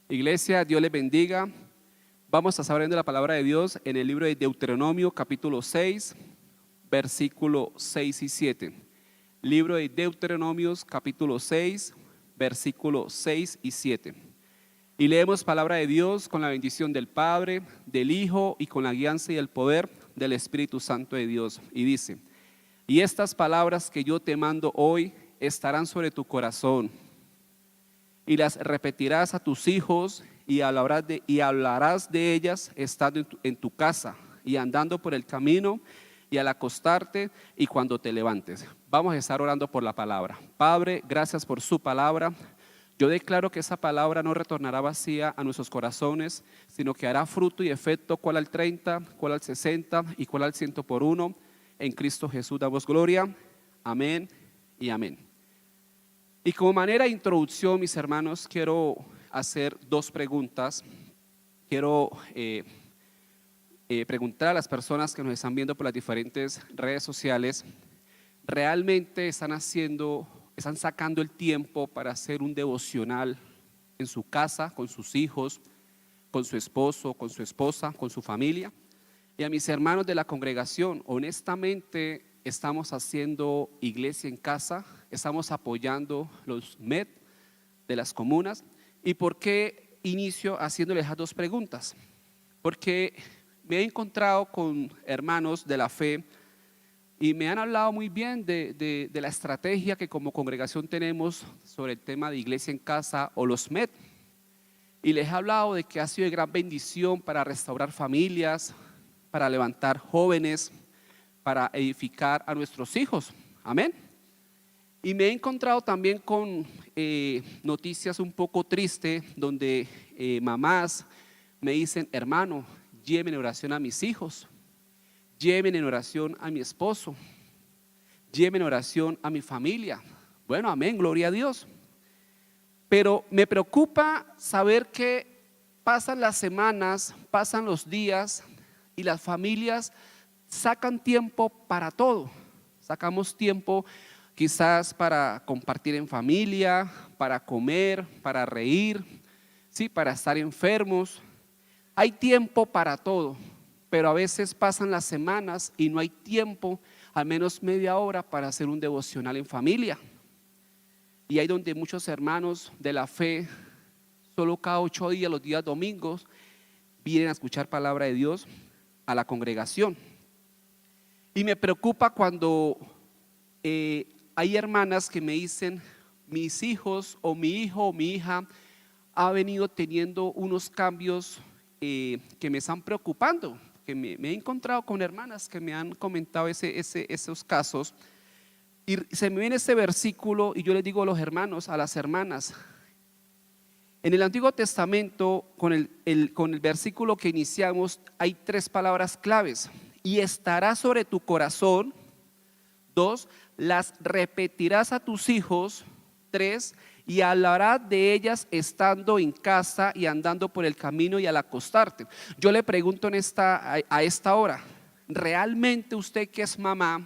Iglesia, Dios les bendiga. Vamos a estar viendo la palabra de Dios en el libro de Deuteronomio, capítulo 6, versículo 6 y 7. Libro de Deuteronomios, capítulo 6, versículo 6 y 7. Y leemos palabra de Dios con la bendición del Padre, del Hijo y con la guianza y el poder del Espíritu Santo de Dios. Y dice: y estas palabras que yo te mando hoy estarán sobre tu corazón, y las repetirás a tus hijos, y hablarás de ellas estando en tu casa, y andando por el camino, y al acostarte, y cuando te levantes. Vamos a estar orando por la palabra. Padre, gracias por su palabra. Yo declaro que esa palabra no retornará vacía a nuestros corazones, sino que hará fruto y efecto, cual al 30, cual al 60 y cual al 100 por uno. En Cristo Jesús damos gloria. Amén y amén. Y como manera de introducción, mis hermanos, quiero hacer dos preguntas. Quiero preguntar a las personas que nos están viendo por las diferentes redes sociales: ¿realmente están sacando el tiempo para hacer un devocional en su casa, con sus hijos, con su esposo, con su esposa, con su familia? Y a mis hermanos de la congregación, honestamente, estamos haciendo iglesia en casa, estamos apoyando los MED de las comunas. ¿Y por qué inicio haciéndoles esas dos preguntas? Porque me he encontrado con hermanos de la fe y me han hablado muy bien de la estrategia que como congregación tenemos sobre el tema de iglesia en casa o los MED. Y les he hablado de que ha sido de gran bendición para restaurar familias, para levantar jóvenes, para edificar a nuestros hijos. Amén. Y me he encontrado también con noticias un poco tristes, donde mamás me dicen: hermano, llévenme en oración a mis hijos, llévenme en oración a mi esposo, llévenme en oración a mi familia. Bueno, amén, gloria a Dios. Pero me preocupa saber que pasan las semanas, pasan los días y las familias sacan tiempo para todo. Sacamos tiempo quizás para compartir en familia, para comer, para reír, ¿sí? Para estar enfermos. Hay tiempo para todo, pero a veces pasan las semanas y no hay tiempo, al menos media hora, para hacer un devocional en familia. Y ahí donde muchos hermanos de la fe, solo cada 8 días, los días domingos, vienen a escuchar palabra de Dios a la congregación. Y me preocupa cuando hay hermanas que me dicen: mis hijos o mi hijo o mi hija ha venido teniendo unos cambios que me están preocupando. Que me he encontrado con hermanas que me han comentado esos casos. Y se me viene ese versículo y yo les digo a los hermanos, a las hermanas: en el Antiguo Testamento, con el versículo que iniciamos, hay 3 palabras claves: y estará sobre tu corazón. 2, las repetirás a tus hijos. 3, y hablarás de ellas estando en casa y andando por el camino y al acostarte. Yo le pregunto a esta hora: ¿realmente usted que es mamá,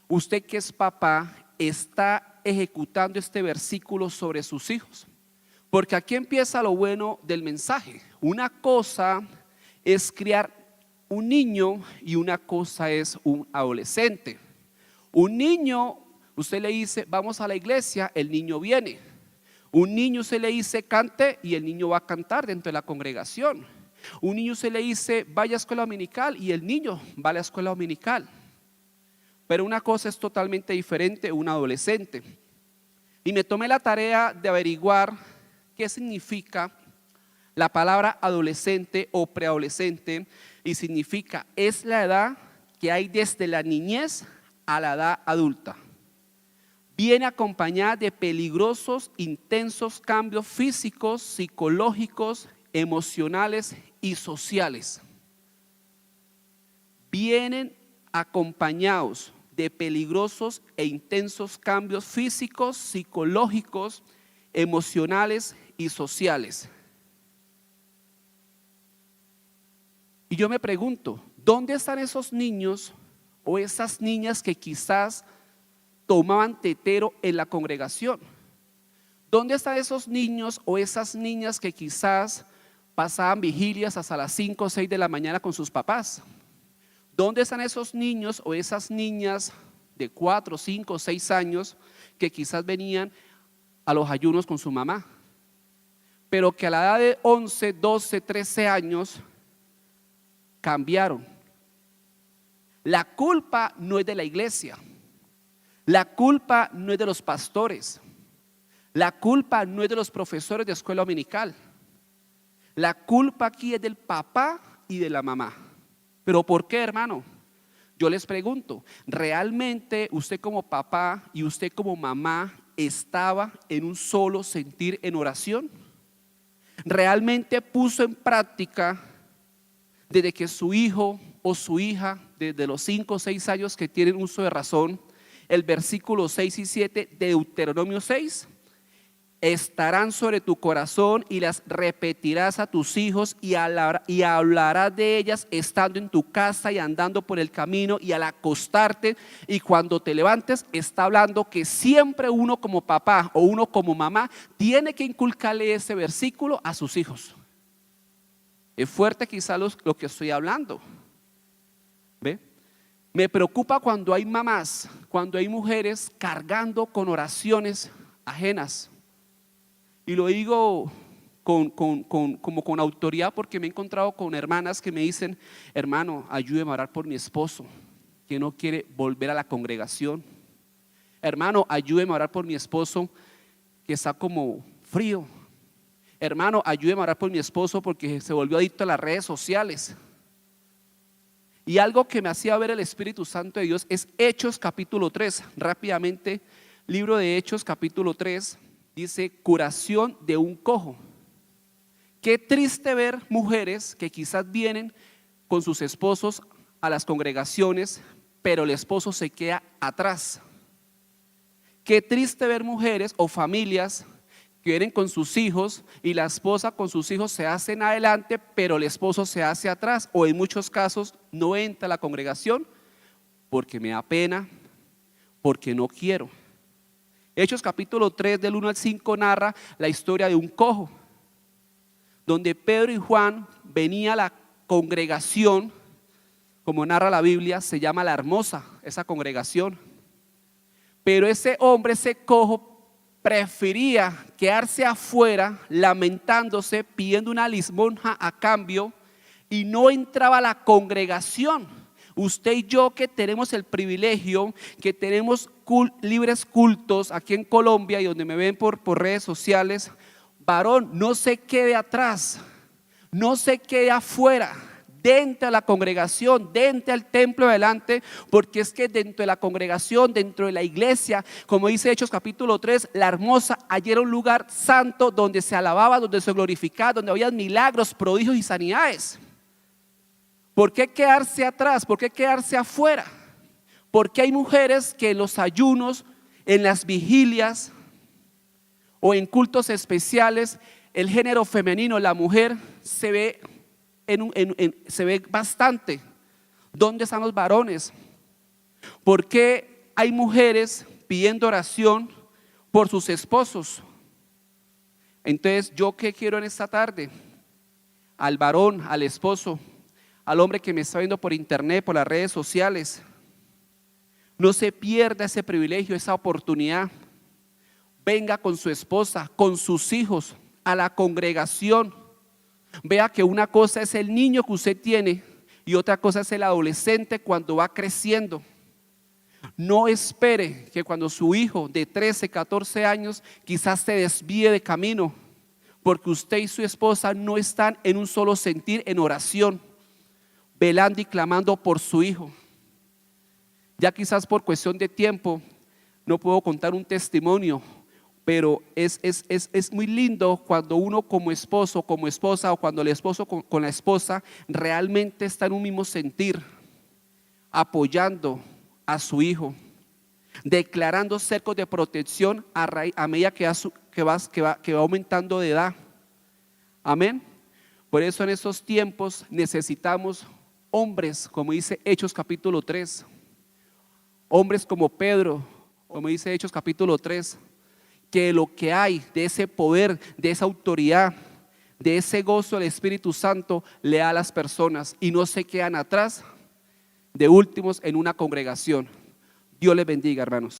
usted que es papá, está ejecutando este versículo sobre sus hijos? Porque aquí empieza lo bueno del mensaje. Una cosa es criar un niño y una cosa es un adolescente. Un niño, usted le dice: vamos a la iglesia, el niño viene. Un niño se le dice: cante, y el niño va a cantar dentro de la congregación. Un niño se le dice: vaya a escuela dominical, y el niño va a la escuela dominical. Pero una cosa es totalmente diferente, un adolescente. Y me tomé la tarea de averiguar qué significa la palabra adolescente o preadolescente, y significa: es la edad que hay desde la niñez a la edad adulta. Viene acompañada de peligrosos, intensos cambios físicos, psicológicos, emocionales y sociales. Vienen acompañados de peligrosos e intensos cambios físicos, psicológicos, emocionales y sociales. Y yo me pregunto: ¿dónde están esos niños o esas niñas que quizás tomaban tetero en la congregación? ¿Dónde están esos niños o esas niñas que quizás pasaban vigilias hasta las 5 o 6 de la mañana con sus papás? ¿Dónde están esos niños o esas niñas de 4, 5, 6 años que quizás venían a los ayunos con su mamá, pero que a la edad de 11, 12, 13 años cambiaron? La culpa no es de la iglesia, la culpa no es de los pastores, la culpa no es de los profesores de escuela dominical, la culpa aquí es del papá y de la mamá. ¿Pero por qué, hermano? Yo les pregunto, ¿realmente usted como papá y usted como mamá estaba en un solo sentir en oración? ¿Realmente puso en práctica desde que su hijo o su hija, desde los 5 o 6 años que tienen uso de razón, el versículo 6 y 7 de Deuteronomio 6? Estarán sobre tu corazón y las repetirás a tus hijos y hablarás de ellas estando en tu casa y andando por el camino y al acostarte y cuando te levantes. Está hablando que siempre uno como papá o uno como mamá tiene que inculcarle ese versículo a sus hijos. Es fuerte quizá lo que estoy hablando. ¿Ve? Me preocupa cuando hay mamás, cuando hay mujeres cargando con oraciones ajenas. Y lo digo como con autoridad porque me he encontrado con hermanas que me dicen: hermano, ayúdeme a orar por mi esposo que no quiere volver a la congregación. Hermano, ayúdeme a orar por mi esposo que está como frío. Hermano, ayúdeme a orar por mi esposo porque se volvió adicto a las redes sociales. Y algo que me hacía ver el Espíritu Santo de Dios es Hechos capítulo 3. Rápidamente, libro de Hechos capítulo 3. Dice: curación de un cojo. Qué triste ver mujeres que quizás vienen con sus esposos a las congregaciones, pero el esposo se queda atrás. Qué triste ver mujeres o familias que vienen con sus hijos y la esposa con sus hijos se hacen adelante, pero el esposo se hace atrás, o en muchos casos no entra a la congregación porque me da pena, porque no quiero. Hechos capítulo 3 del 1 al 5 narra la historia de un cojo, donde Pedro y Juan venían a la congregación, como narra la Biblia, se llama La Hermosa, esa congregación. Pero ese hombre, ese cojo, prefería quedarse afuera lamentándose, pidiendo una limosna a cambio, y no entraba a la congregación. Usted y yo que tenemos el privilegio, que tenemos libres cultos aquí en Colombia y donde me ven por redes sociales, varón, no se quede atrás, no se quede afuera, dentro de la congregación, dentro del templo adelante, porque es que dentro de la congregación, dentro de la iglesia, como dice Hechos capítulo 3, La Hermosa, allí era un lugar santo donde se alababa, donde se glorificaba, donde había milagros, prodigios y sanidades. ¿Por qué quedarse atrás? ¿Por qué quedarse afuera? Porque hay mujeres que en los ayunos, en las vigilias o en cultos especiales, el género femenino, la mujer, se ve se ve bastante. ¿Dónde están los varones? ¿Por qué hay mujeres pidiendo oración por sus esposos? Entonces, ¿yo qué quiero en esta tarde? Al varón, al esposo, al hombre que me está viendo por internet, por las redes sociales, no se pierda ese privilegio, esa oportunidad. Venga con su esposa, con sus hijos a la congregación. Vea que una cosa es el niño que usted tiene y otra cosa es el adolescente cuando va creciendo. No espere que cuando su hijo de 13, 14 años quizás se desvíe de camino, porque usted y su esposa no están en un solo sentir en oración, velando y clamando por su hijo. Ya quizás por cuestión de tiempo no puedo contar un testimonio, pero es muy lindo cuando uno como esposo, como esposa, o cuando el esposo con la esposa realmente está en un mismo sentir, apoyando a su hijo, declarando cercos de protección a medida que va aumentando de edad. Amén. Por eso en estos tiempos necesitamos hombres, como dice Hechos capítulo 3, hombres como Pedro, como dice Hechos capítulo 3, que lo que hay de ese poder, de esa autoridad, de ese gozo del Espíritu Santo le da a las personas y no se quedan atrás de últimos en una congregación. Dios les bendiga, hermanos.